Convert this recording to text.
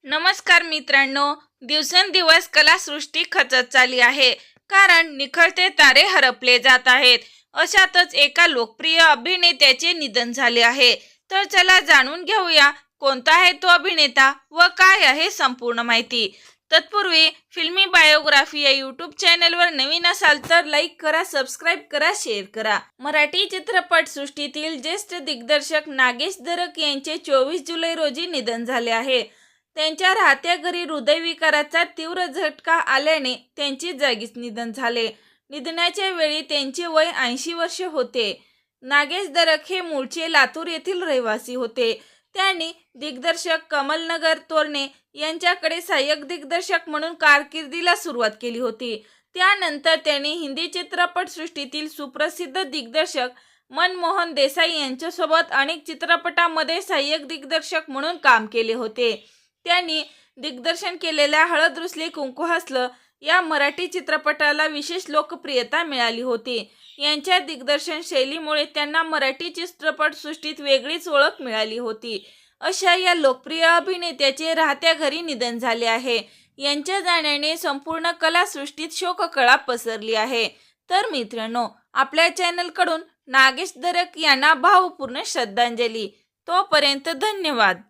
नमस्कार मित्रांनो, दिवसेंदिवस कलासृष्टी खचत चालली आहे, कारण निखळते तारे हरपले जात आहेत. अशातच एका लोकप्रिय अभिनेत्याचे निधन झाले आहे. तर चला जाणून घेऊया कोणता आहे तो अभिनेता व काय आहे संपूर्ण माहिती. तत्पूर्वी फिल्मी बायोग्राफी या यूट्यूब चॅनलवर नवीन असाल तर लाईक करा, सबस्क्राईब करा, शेअर करा. मराठी चित्रपट सृष्टीतील ज्येष्ठ दिग्दर्शक नागेश दरक यांचे 24 जुलै रोजी निधन झाले आहे. त्यांच्या राहत्या घरी हृदयविकाराचा तीव्र झटका आल्याने त्यांचे जागीच निधन झाले. निधनाच्या वेळी त्यांचे वय 80 वर्ष होते. नागेश दरक हे मूळचे लातूर येथील रहिवासी होते. त्यांनी दिग्दर्शक कमलनगर तोरणे यांच्याकडे सहाय्यक दिग्दर्शक म्हणून कारकिर्दीला सुरुवात केली होती. त्यानंतर त्यांनी हिंदी चित्रपटसृष्टीतील सुप्रसिद्ध दिग्दर्शक मनमोहन देसाई यांच्यासोबत अनेक चित्रपटांमध्ये सहाय्यक दिग्दर्शक म्हणून काम केले होते. त्यांनी दिग्दर्शन केलेल्या हळद रुसली कुंकू हसलं या मराठी चित्रपटाला विशेष लोकप्रियता मिळाली होती. यांच्या दिग्दर्शन शैलीमुळे त्यांना मराठी चित्रपटसृष्टीत वेगळीच ओळख मिळाली होती. अशा या लोकप्रिय अभिनेत्याचे राहत्या घरी निधन झाले आहे. यांच्या जाण्याने संपूर्ण कलासृष्टीत शोककळा पसरली आहे. तर मित्रांनो, आपल्या चॅनलकडून नागेश दरक यांना भावपूर्ण श्रद्धांजली. तोपर्यंत धन्यवाद.